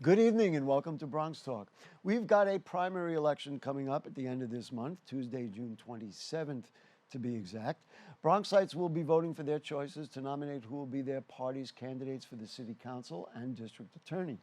Good evening and welcome to Bronx Talk. We've got a primary election coming up at the end of this month, Tuesday, June 27th to be exact. Bronxites will be voting for their choices to nominate who will be their party's candidates for the city council and district attorney.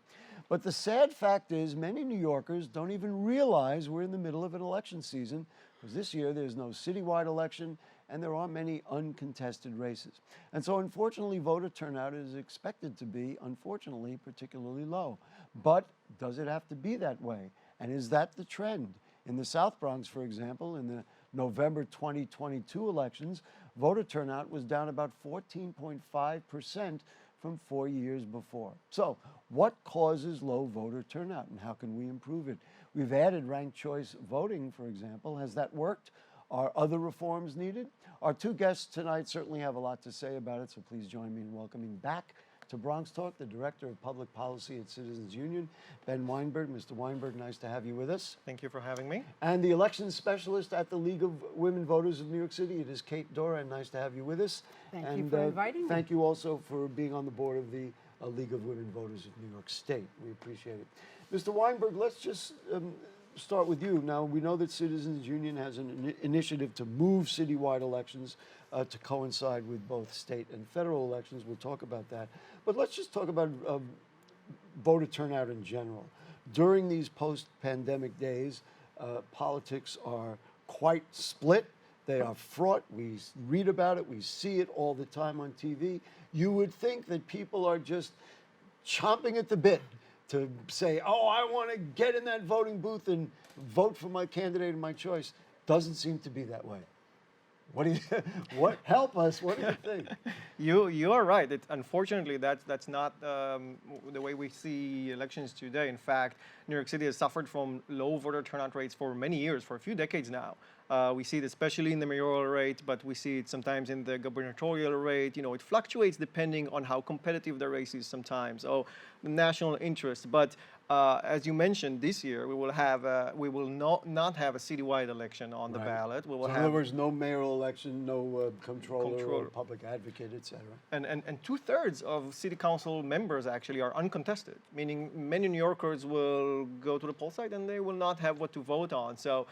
But the sad fact is many New Yorkers don't even realize we're in the middle of an election season, because this year there's no citywide election and there are many uncontested races. And so unfortunately, voter turnout is expected to be, unfortunately, particularly low. But does it have to be that way? And is that the trend? In the South Bronx, for example, in the November 2022 elections, voter turnout was down about 14.5% from 4 years before. So what causes low voter turnout and how can we improve it? We've added ranked choice voting, for example. Has that worked? Are other reforms needed? Our two guests tonight certainly have a lot to say about it, so please join me in welcoming back to Bronx Talk the Director of Public Policy at Citizens Union, Ben Weinberg. Mr. Weinberg, nice to have you with us. Thank you for having me. And the Elections Specialist at the League of Women Voters of New York City, it is Kate Doran. Nice to have you with us. Thank you for inviting me. Thank you also for being on the board of the League of Women Voters of New York State. We appreciate it. Mr. Weinberg, let's just start with you. Now, we know that Citizens Union has an initiative to move citywide elections to coincide with both state and federal elections. We'll talk about that. But let's just talk about voter turnout in general. During these post-pandemic days, politics are quite split. They are fraught. We read about it. We see it all the time on TV. You would think that people are just chomping at the bit to say, oh, I want to get in that voting booth and vote for my candidate of my choice. Doesn't seem to be that way. What do you, help us, what do you think? You are right. Unfortunately, that's not the way we see elections today. In fact, New York City has suffered from low voter turnout rates for many years, for a few decades now. We see it especially in the mayoral rate, but we see it sometimes in the gubernatorial rate. You know, it fluctuates depending on how competitive the race is sometimes, or the national interest. But as you mentioned, this year we will not have a citywide election on the ballot. We will so in other words, no mayoral election, no controller or public advocate, etc. And 2/3 of city council members actually are uncontested, meaning many New Yorkers will go to the poll site and they will not have what to vote on. So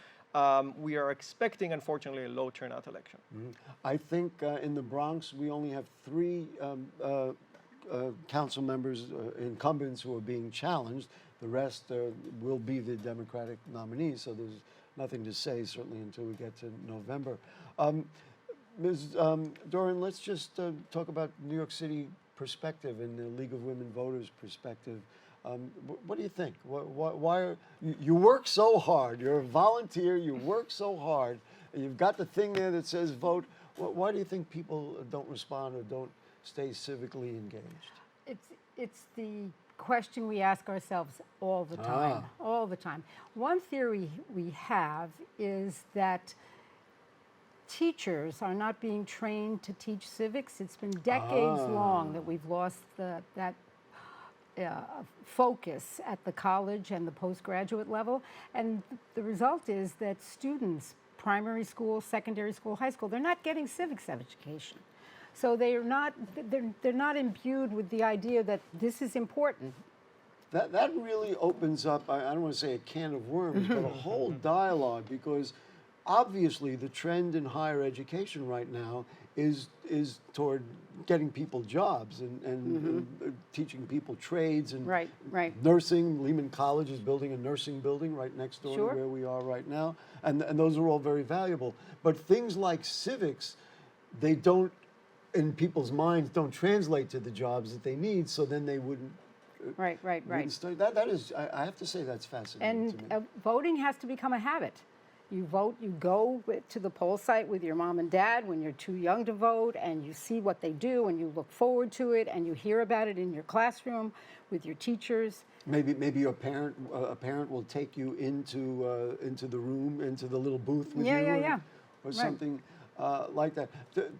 we are expecting, unfortunately, a low turnout election. Mm-hmm. I think in the Bronx, we only have 3 council members, incumbents, who are being challenged. The rest will be the Democratic nominees, so there's nothing to say, certainly, until we get to November. Ms. Doran, let's just talk about New York City perspective and the League of Women Voters perspective. What do you think? Why you work so hard? You're a volunteer. You work so hard. You've got the thing there that says vote. Why do you think people don't respond or don't stay civically engaged? It's the question we ask ourselves all the time. All the time. One theory we have is that teachers are not being trained to teach civics. It's been decades long that we've lost that focus at the college and the postgraduate level, and the result is that students, primary school, secondary school, high school, they're not getting civics education. So they're not imbued with the idea that this is important. That really opens up, I don't want to say a can of worms, but a whole dialogue, because obviously the trend in higher education right now is toward getting people jobs and teaching people trades and nursing. Lehman College is building a nursing building right next door to where we are right now, and those are all very valuable. But things like civics, they don't, in people's minds, don't translate to the jobs that they need, so then they wouldn't. Wouldn't study. That is, I have to say, that's fascinating to me. And voting has to become a habit. You vote, you go to the poll site with your mom and dad when you're too young to vote, and you see what they do, and you look forward to it, and you hear about it in your classroom with your teachers. Maybe a parent will take you into the room, into the little booth with you, or something like that.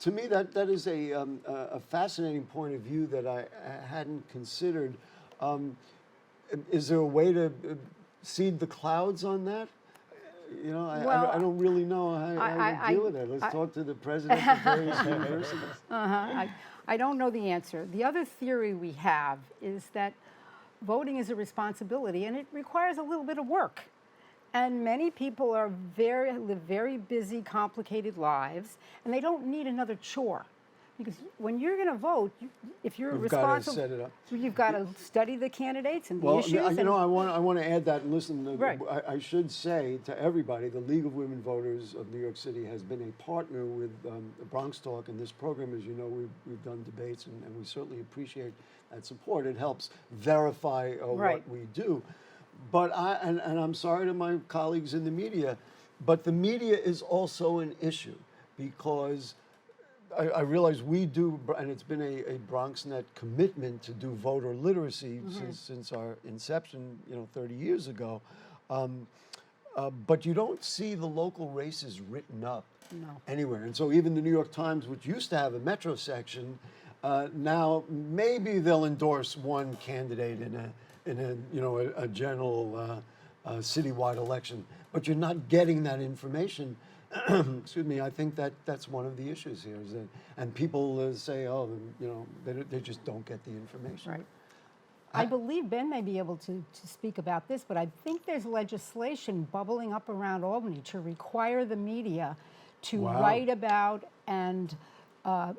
To me, that is a fascinating point of view that I hadn't considered. Is there a way to seed the clouds on that? You know, I don't really know how to deal with that. Let's talk to the president of various universities. I don't know the answer. The other theory we have is that voting is a responsibility and it requires a little bit of work. And many people live very busy, complicated lives, and they don't need another chore. Because when you're going to vote, if you're You've got to responsible, set it up. you've got to study the candidates and the Well, issues. you know, I want to add that. And listen, Right. I should say to everybody, the League of Women Voters of New York City has been a partner with BronxTalk in this program. As you know, we've done debates, and we certainly appreciate that support. It helps verify Right. what we do. But and I'm sorry to my colleagues in the media, but the media is also an issue because I realize we do, and it's been a BronxNet commitment to do voter literacy since our inception, 30 years ago. But you don't see the local races written up anywhere. And so even the New York Times, which used to have a metro section, now maybe they'll endorse one candidate in a general citywide election. But you're not getting that information. Excuse me, I think that's one of the issues here, is that, and people say, they just don't get the information. Right. I believe Ben may be able to speak about this, but I think there's legislation bubbling up around Albany to require the media to write about and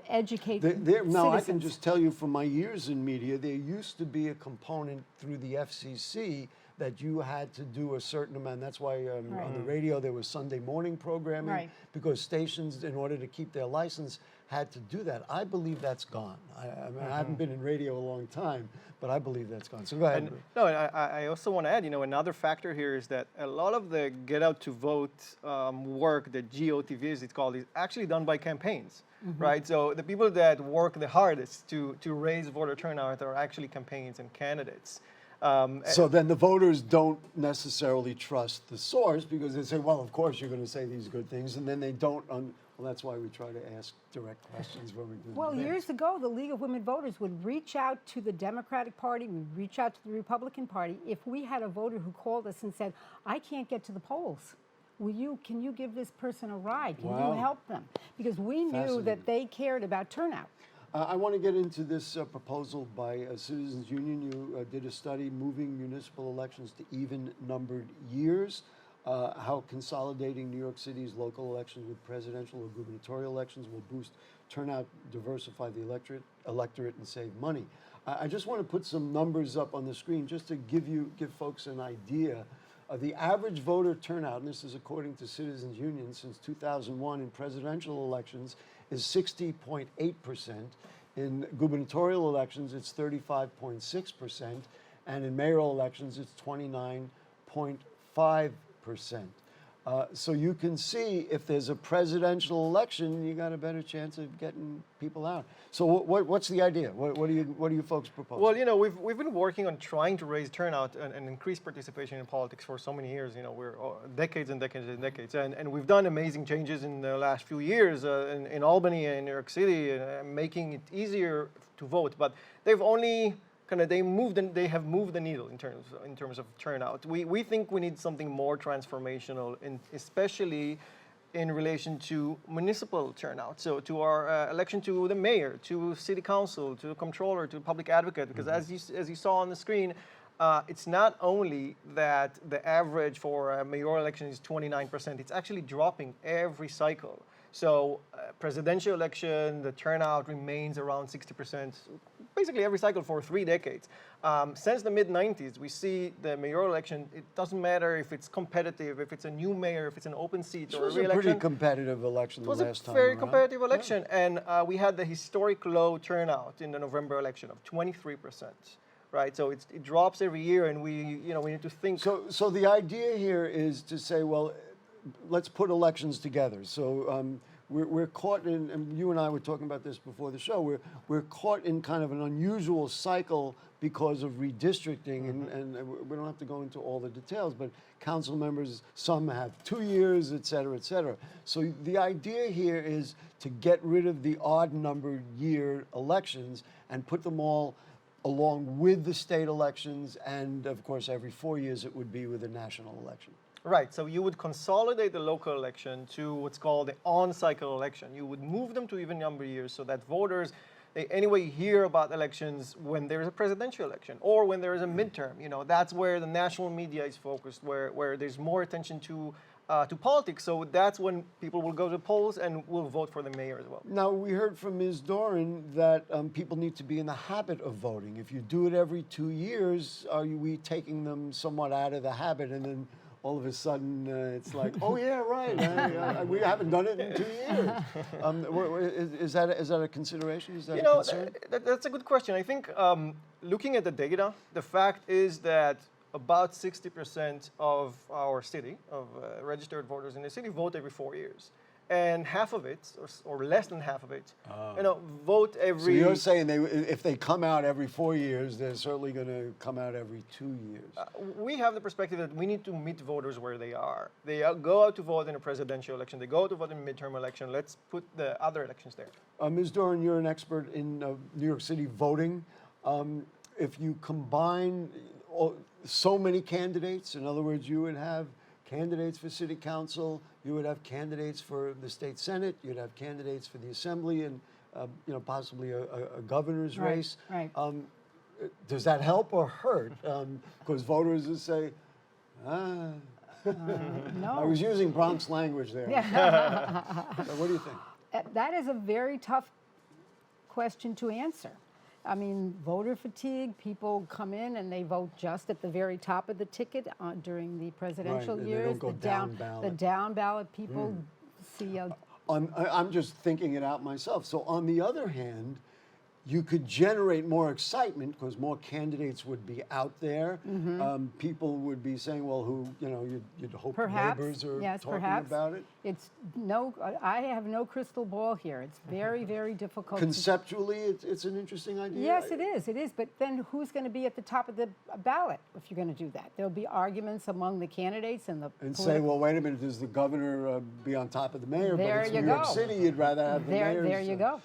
educate citizens. Now, I can just tell you from my years in media, there used to be a component through the FCC that you had to do a certain amount. That's why on the radio there was Sunday morning programming, because stations, in order to keep their license, had to do that. I believe that's gone. I haven't been in radio a long time, but I believe that's gone. So go ahead. I also want to add, another factor here is that a lot of the get out to vote work, the GOTV as it's called, is actually done by campaigns. Right, so the people that work the hardest to raise voter turnout are actually campaigns and candidates. So then the voters don't necessarily trust the source because they say, well, of course you're going to say these good things, and then they don't. Well, that's why we try to ask direct questions when we do Well, debates. years ago, the League of Women Voters would reach out to the Democratic Party, we'd reach out to the Republican Party. If we had a voter who called us and said, I can't get to the polls, can you give this person a ride? Can you help them? Because we knew that they cared about turnout. I want to get into this proposal by Citizens Union. You did a study moving municipal elections to even-numbered years, how consolidating New York City's local elections with presidential or gubernatorial elections will boost turnout, diversify the electorate, and save money. I just want to put some numbers up on the screen just to give folks an idea. The average voter turnout, and this is according to Citizens Union, since 2001 in presidential elections is 60.8%. In gubernatorial elections, it's 35.6%. And in mayoral elections, it's 29.5%. So you can see if there's a presidential election, you got a better chance of getting people out. So what's the idea? What do you folks propose? Well, we've been working on trying to raise turnout and increase participation in politics for so many years. We're decades and decades and decades, and we've done amazing changes in the last few years in Albany and New York City, making it easier to vote. But they've only they have moved the needle in terms of turnout. We think we need something more transformational, especially in relation to municipal turnout. So to our election to the mayor, to city council, to the comptroller, to public advocate. Because as you saw on the screen, it's not only that the average for a mayoral election is 29%. It's actually dropping every cycle. So presidential election, the turnout remains around 60%, basically every cycle for 3 decades. Since the mid-90s, we see the mayoral election, it doesn't matter if it's competitive, if it's a new mayor, if it's an open seat or a re-election. It was a pretty competitive election the last time. It was a very competitive election, and we had the historic low turnout in the November election of 23%. Right, so it drops every year, and we need to think. So the idea here is to say, well, let's put elections together. So we're caught in, and you and I were talking about this before the show, we're caught in kind of an unusual cycle because of redistricting, and we don't have to go into all the details, but council members, some have 2 years, et cetera, et cetera. So the idea here is to get rid of the odd numbered year elections and put them all along with the state elections, and of course every 4 years it would be with a national election. Right, so you would consolidate the local election to what's called the on-cycle election. You would move them to even number years so that voters they anyway hear about elections when there is a presidential election or when there is a midterm. That's where the national media is focused, where there's more attention to politics. So that's when people will go to the polls and will vote for the mayor as well. Now, we heard from Ms. Doran that people need to be in the habit of voting. If you do it every 2 years, are we taking them somewhat out of the habit, and then all of a sudden it's like, oh yeah, right, we haven't done it in 2 years. Is that a consideration? Is that a concern? That's a good question. I think looking at the data, the fact is that about 60% of our city, of registered voters in the city, vote every 4 years. And half of it, or less than half of it, vote every... So you're saying if they come out every 4 years, they're certainly going to come out every 2 years. We have the perspective that we need to meet voters where they are. They go out to vote in a presidential election. They go out to vote in a midterm election. Let's put the other elections there. Ms. Doran, you're an expert in New York City voting. If you combine so many candidates, in other words, you would have candidates for city council, you would have candidates for the state senate, you'd have candidates for the assembly, and possibly a governor's race. Right. Does that help or hurt? Because voters would say, no. I was using Bronx language there. So what do you think? That is a very tough question to answer. I mean, voter fatigue, people come in and they vote just at the very top of the ticket during the presidential Right, years. they don't go down ballot. The down ballot people see I'm just thinking it out myself. So on the other hand, you could generate more excitement because more candidates would be out there. People would be saying, well, you'd hope neighbors are talking about it. I have no crystal ball here. It's very, very difficult. Conceptually, it's an interesting idea. Yes, it is. But then who's going to be at the top of the ballot if you're going to do that? There'll be arguments among the candidates and say, well, wait a minute, does the governor be on top of the mayor? There but it's you New go. York City, you'd rather have the mayor. There you go.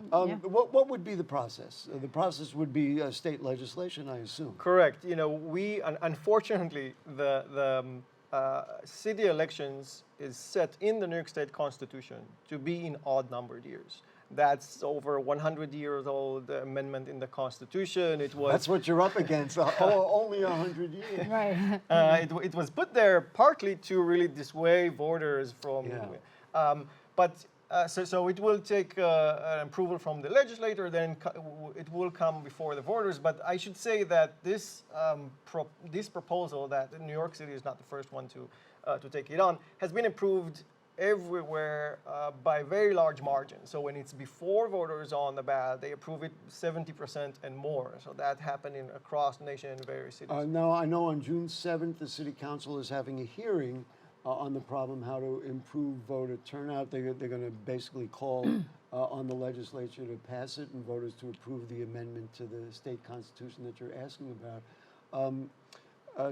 What would be the process? The process would be state legislation, I assume. Correct. We unfortunately the city elections is set in the New York State Constitution to be in odd-numbered years. That's over 100 years old amendment in the Constitution. That's what you're up against. Only 100 years. Right. It was put there partly to really dissuade voters from. So it will take an approval from the legislator, then it will come before the voters. But I should say that this proposal, that New York City is not the first one to take it on, has been approved everywhere by very large margins. So when it's before voters on the ballot, they approve it 70% and more. So that happening across the nation in various cities. Now, I know on June 7th, the City Council is having a hearing on the problem how to improve voter turnout. They're going to basically call on the legislature to pass it and voters to approve the amendment to the state constitution that you're asking about.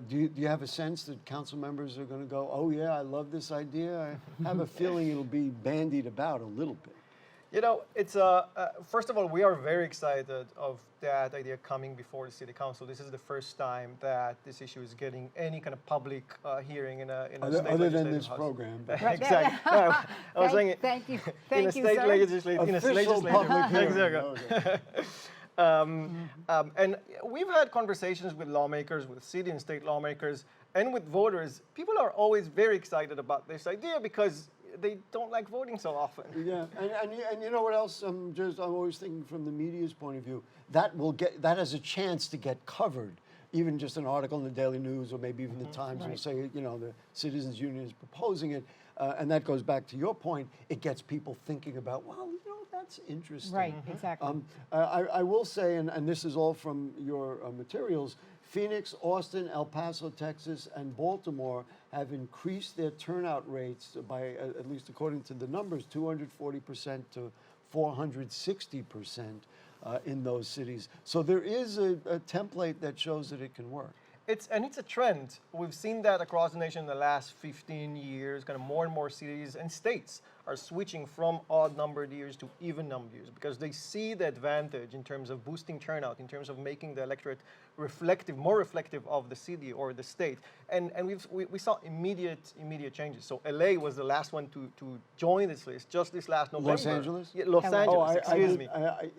Do you have a sense that council members are going to go, oh yeah, I love this idea? I have a feeling it'll be bandied about a little bit. It's first of all, we are very excited of that idea coming before the city council. This is the first time that this issue is getting any kind of public hearing in a state other than this house. Program. Exactly. No, I was saying thank you. In a state legislature. Official public hearing. Exactly. And we've had conversations with lawmakers, with city and state lawmakers, and with voters. People are always very excited about this idea because they don't like voting so often. Yeah, and you know what else? I'm always thinking from the media's point of view, that has a chance to get covered. Even just an article in the Daily News or maybe even the Times will say, the Citizens Union is proposing it. And that goes back to your point. It gets people thinking about, well, that's interesting. Right, exactly. I will say, and this is all from your materials, Phoenix, Austin, El Paso, Texas, and Baltimore have increased their turnout rates by, at least according to the numbers, 240% to 460% in those cities. So there is a template that shows that it can work. It's a trend. We've seen that across the nation in the last 15 years. Kind of more and more cities and states are switching from odd numbered years to even numbered years because they see the advantage in terms of boosting turnout, in terms of making the electorate more reflective of the city or the state. And we saw immediate changes. So LA was the last one to join this list just this last November. Los Angeles? Yeah, Los LA. Angeles, excuse me.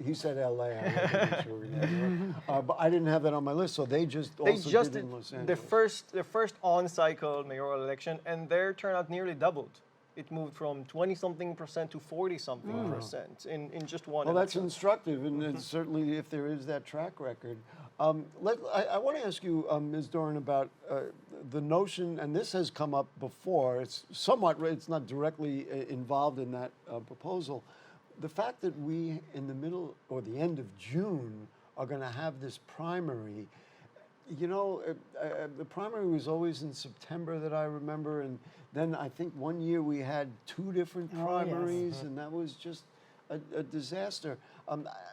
He said LA. I wanted to make sure we got it right. But I didn't have that on my list, so they just They also just did did in Los Angeles. the first on-cycle mayoral election, and their turnout nearly doubled. It moved from 20-something% to 40-something% in just one Well, that's election. instructive, and it's certainly if there is that track record. I want to ask you, Ms. Doran, about the notion, and this has come up before. It's not directly involved in that proposal. The fact that we, in the middle or the end of June, are going to have this primary. You know, the primary was always in September that I remember, and then I think one year we had 2 different primaries, and that was just a disaster.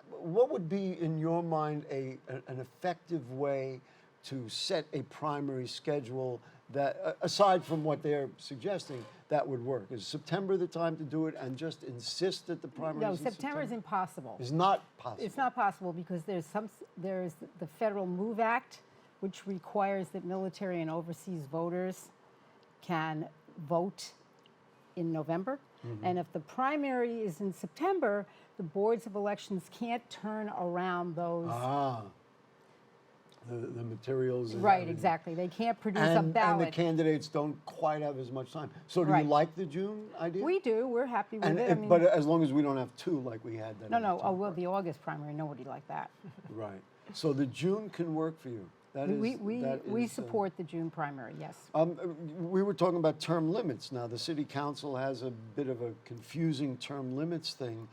What would be, in your mind, an effective way to set a primary schedule that, aside from what they're suggesting, that would work? Is September the time to do it and just insist that the primary No, is in September is impossible. It's not possible. It's not possible because there's the Federal MOVE Act, which requires that military and overseas voters can vote in November. And if the primary is in September, the boards of elections can't turn around those. The materials. And Right, everything. exactly. They can't produce a And the ballot. candidates don't quite have as much time. So do Right. you like the June idea? We do. We're happy with And it. I mean, but as long as we don't have 2 like we had that. no, other no. time. Oh, well, the August primary, nobody liked that. Right. So the June can work for you. That is. We support the June primary. Yes. We were talking about term limits. Now the city council has a bit of a confusing term limits thing,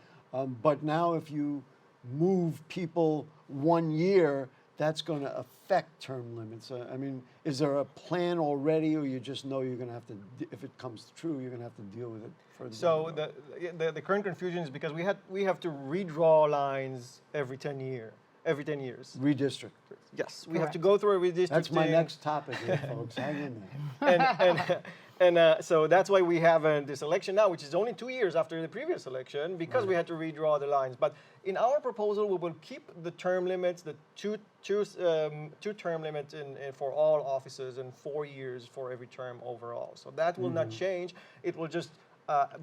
but now if you move people 1 year, that's going to affect term limits. I mean, is there a plan already, or you just know you're going to have to, if it comes true, you're going to have to deal with it further? So the current confusion is because we have to redraw lines every 10 years. Redistrict. Yes, we have to go through a redistricting. That's my next topic here, folks. Hang in there. And so that's why we have this election now, which is only 2 years after the previous election, because we had to redraw the lines. But in our proposal, we will keep the term limits, the two term limits for all offices, and 4 years for every term overall. So that will not change. It will just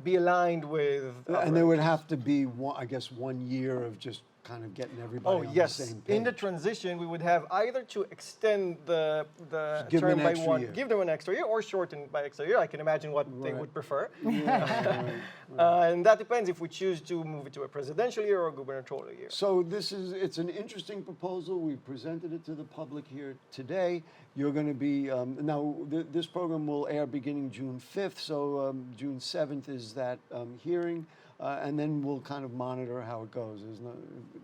be aligned with. And there would have to be, I guess, 1 year of just kind of getting everybody on the same page. In the transition, we would have either to extend the give them term an by extra 1, year. give them an extra year, or shorten by extra year. I can imagine what they would prefer. Right. And that depends if we choose to move it to a presidential year or a gubernatorial year. So it's an interesting proposal. We presented it to the public here today. You're going to be, now this program will air beginning June 5th, so June 7th is that hearing. And then we'll kind of monitor how it goes.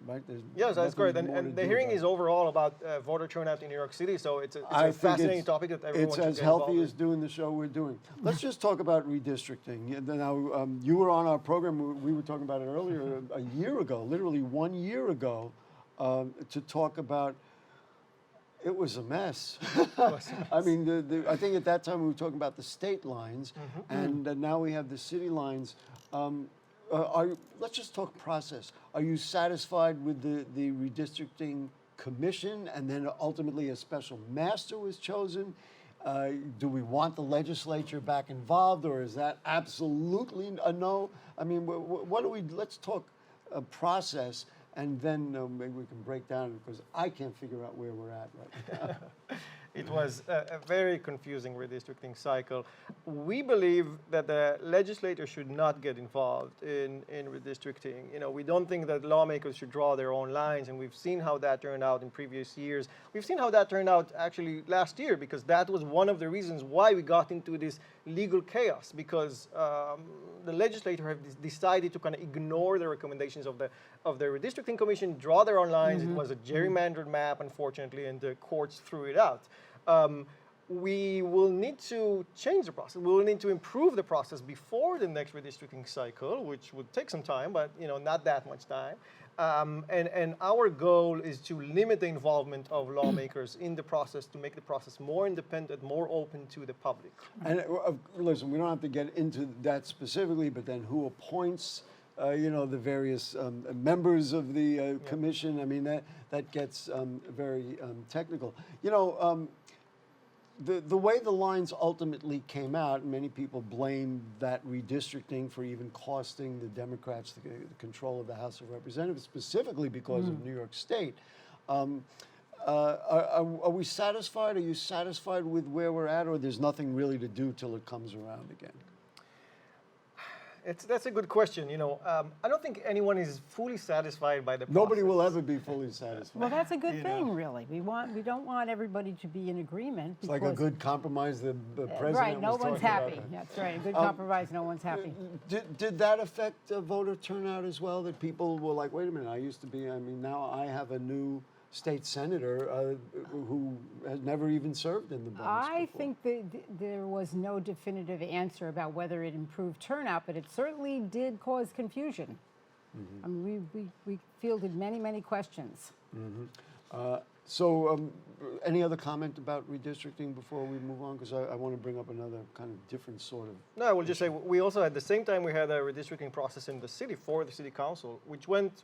Right? Yes, that's great. nothing more And to the do hearing about is overall about voter turnout in New York City, so it's I a think fascinating topic that everyone It's should as get healthy involved as doing the show we're doing. Let's just talk about redistricting. Now, you were on our program, we were talking about it earlier, a year ago, literally 1 year ago, to talk about. It was a mess. I mean, I think at that time we were talking about the state lines, and now we have the city lines. Let's just talk process. Are you satisfied with the redistricting commission, and then ultimately a special master was chosen? Do we want the legislature back involved, or is that absolutely a no? I mean, what do we? Let's talk process, and then maybe we can break down, because I can't figure out where we're at right now. It was a very confusing redistricting cycle. We believe that the legislature should not get involved in redistricting. You know, we don't think that lawmakers should draw their own lines, and we've seen how that turned out in previous years. We've seen how that turned out actually last year, because that was one of the reasons why we got into this legal chaos, because the legislature have decided to kind of ignore the recommendations of the redistricting commission, draw their own lines. It was a gerrymandered map, unfortunately, and the courts threw it out. we will need to change the process. We will need to improve the process before the next redistricting cycle, which would take some time, but not that much time. And our goal is to limit the involvement of lawmakers in the process to make the process more independent, more open to the public. And listen, we don't have to get into that specifically, but then who appoints, the various members of the commission? I mean, that gets very technical. The way the lines ultimately came out, and many people blame that redistricting for even costing the Democrats the control of the House of Representatives, specifically because of New York State. Are we satisfied? Are you satisfied with where we're at, or there's nothing really to do till it comes around again? That's a good question. I don't think anyone is fully satisfied by the process. Nobody will ever be fully satisfied. Well, that's a good thing, really. We don't want everybody to be in agreement. It's like a good compromise. The president right. No was one's talking happy. about. That's right. A good compromise. No one's happy. Did that affect voter turnout as well? That people were like, wait a minute, I used to be. I mean, now I have a new state senator who has never even served in the Bronx I before. think that there was no definitive answer about whether it improved turnout, but it certainly did cause confusion. I mean, we fielded many questions. So, any other comment about redistricting before we move on? Because I want to bring up another kind of different sort of. No, I will just say we also at the same time we had a redistricting process in the city for the city council, which went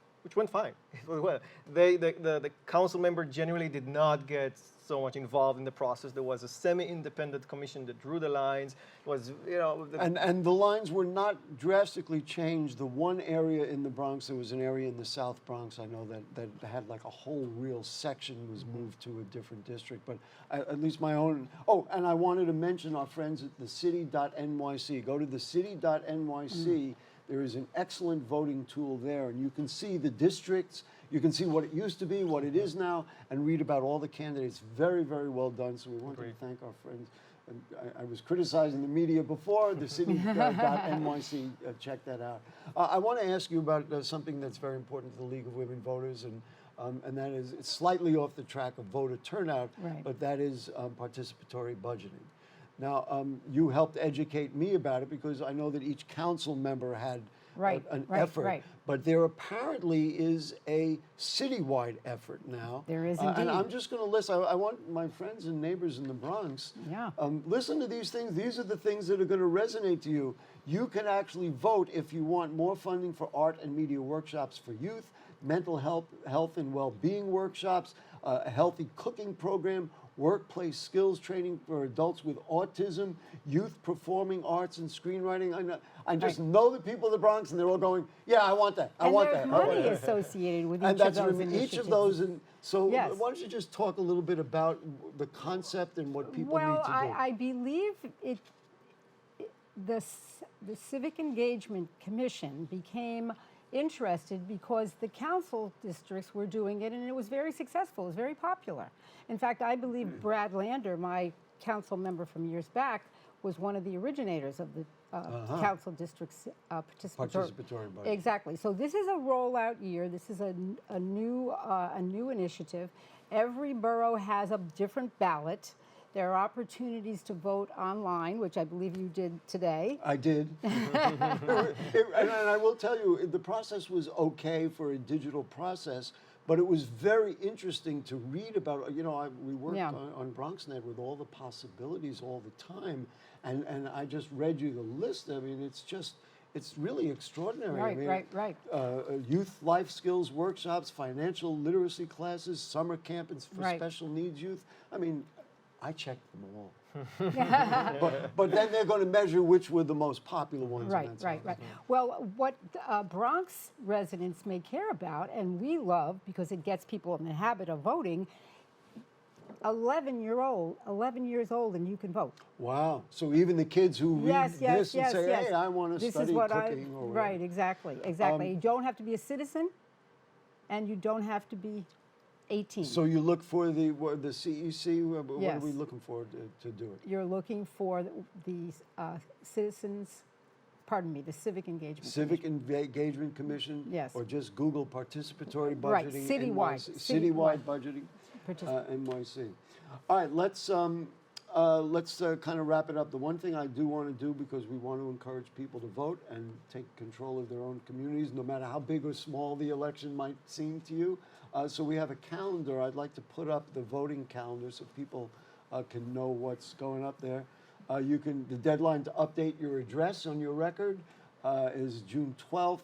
fine. It went well. The council member generally did not get so much involved in the process. There was a semi-independent commission that drew the lines. It was And the lines were not drastically changed. The one area in the Bronx, there was an area in the South Bronx, I know that had like a whole real section was moved to a different district. But at least my own. Oh, and I wanted to mention our friends at the city.nyc. Go to the city.nyc. There is an excellent voting tool there, and you can see the districts. You can see what it used to be, what it is now, and read about all the candidates. Very, very well done. So we want to thank our friends. And I was criticizing the media before, the city.nyc. Check that out. I want to ask you about something that's very important to the League of Women Voters, and that is, it's slightly off the track of voter turnout, but that is participatory budgeting. Now, you helped educate me about it because I know that each council member had an effort, but there apparently is a citywide effort now. There is indeed. And I'm just going to list, I want my friends and neighbors in the Bronx, listen to these things. These are the things that are going to resonate to you. You can actually vote if you want more funding for art and media workshops for youth, mental health and well-being workshops, a healthy cooking program, workplace skills training for adults with autism, youth performing arts and screenwriting. I just know the people of the Bronx, and they're all going, yeah, I want that. I want that. And there's money associated with each of those initiatives. Each of those. And so why don't you just talk a little bit about the concept and what people need to do? Well, I believe the Civic Engagement Commission became interested because the council districts were doing it, and it was very successful. It was very popular. In fact, I believe Brad Lander, my council member from years back, was one of the originators of the council district's participatory budget. Exactly. So this is a rollout year. This is a new initiative. Every borough has a different ballot. There are opportunities to vote online, which I believe you did today. I did. And I will tell you, the process was okay for a digital process, but it was very interesting to read about. We worked on BronxNet with all the possibilities all the time, and I just read you the list. I mean, it's really extraordinary. Right. Youth life skills workshops, financial literacy classes, summer camp for special needs youth. I mean, I checked them all. but then they're going to measure which were the most popular ones. Right. Well, what Bronx residents may care about, and we love because it gets people in the habit of voting, 11 years old, and you can vote. Wow. So even the kids who read this and say, hey, I want to study cooking. Or right, exactly. You don't have to be a citizen, and you don't have to be 18. So you look for the CEC. What are we looking for to do it? You're looking for the Civic Engagement Civic Engagement Commission. Yes. Or just Google participatory budgeting. Right, citywide. Citywide budgeting. NYC. All right, let's let's kind of wrap it up. The one thing I do want to do, because we want to encourage people to vote and take control of their own communities, no matter how big or small the election might seem to you. So we have a calendar. I'd like to put up the voting calendar so people can know what's going up there. The deadline to update your address on your record is June 12th.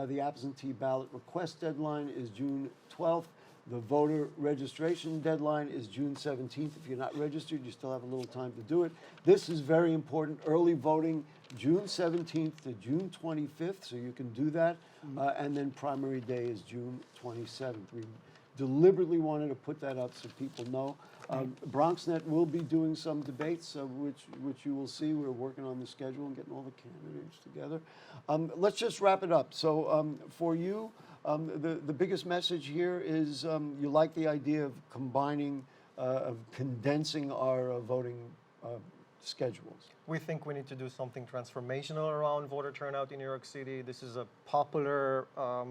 The absentee ballot request deadline is June 12th. The voter registration deadline is June 17th. If you're not registered, you still have a little time to do it. This is very important. Early voting, June 17th to June 25th, so you can do that. And then primary day is June 27th. We deliberately wanted to put that up so people know. BronxNet will be doing some debates, which you will see. We're working on the schedule and getting all the candidates together. Let's just wrap it up. So for you, the biggest message here is you like the idea of combining, of condensing our voting schedules. We think we need to do something transformational around voter turnout in New York City. This is a popular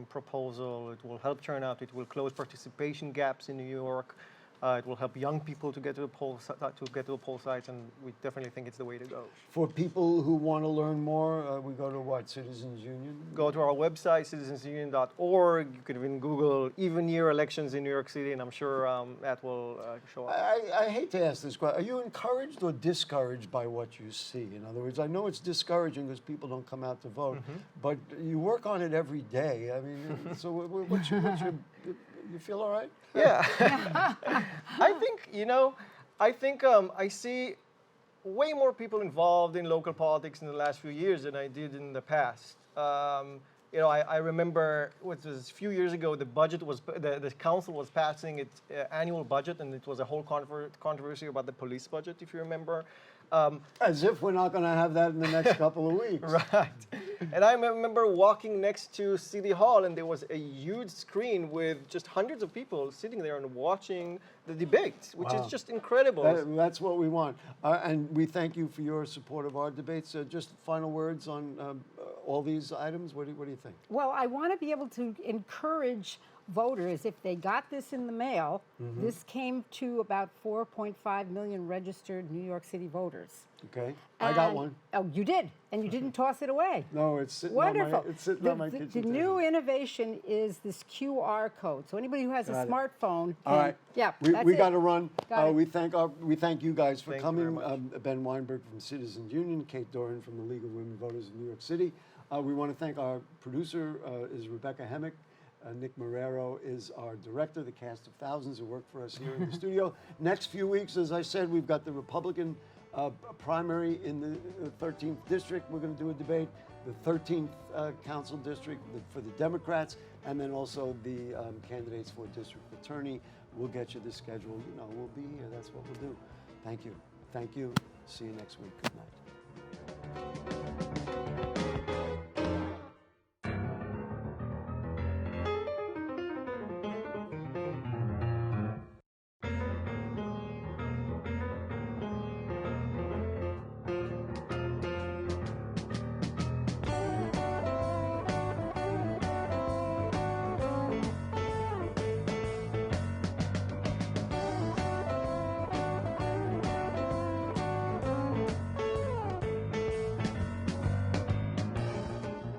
proposal. It will help turnout. It will close participation gaps in New York. It will help young people to get to the poll sites, and we definitely think it's the way to go. For people who want to learn more, we go to what, Citizens Union? Go to our website, citizensunion.org. You can even Google even year elections in New York City, and I'm sure that will show up. I hate to ask this question. Are you encouraged or discouraged by what you see? In other words, I know it's discouraging because people don't come out to vote, but you work on it every day. I mean, so what's your you feel all right? Yeah. I think, I see way more people involved in local politics in the last few years than I did in the past. I remember it was a few years ago, the council was passing its annual budget, and it was a whole controversy about the police budget, if you remember. As if we're not going to have that in the next couple of weeks. Right. And I remember walking next to City Hall, and there was a huge screen with just hundreds of people sitting there and watching the debates, which is just incredible. That's what we want. And we thank you for your support of our debates. Just final words on all these items. What do you think? Well, I want to be able to encourage voters, if they got this in the mail, this came to about 4.5 million registered New York City voters. Okay, I got one. Oh, you did, and you didn't toss it away. No, it's sitting Wonderful. on my kitchen The table. new innovation is this QR code. So anybody who has a smartphone can, All right. Yeah, we got to run. Got it. We thank you guys for Thank you coming. very much. Ben Weinberg from Citizens Union, Kate Doran from the League of Women Voters of New York City. We want to thank our producer is Rebecca Hemick. Nick Marrero is our director, the cast of thousands who work for us here in the studio. Next few weeks, as I said, we've got the Republican primary in the 13th district. We're going to do a debate. The 13th council district for the Democrats, and then also the candidates for district attorney. We'll get you the schedule. We'll be here. That's what we'll do. Thank you. Thank you. See you next week. Good night.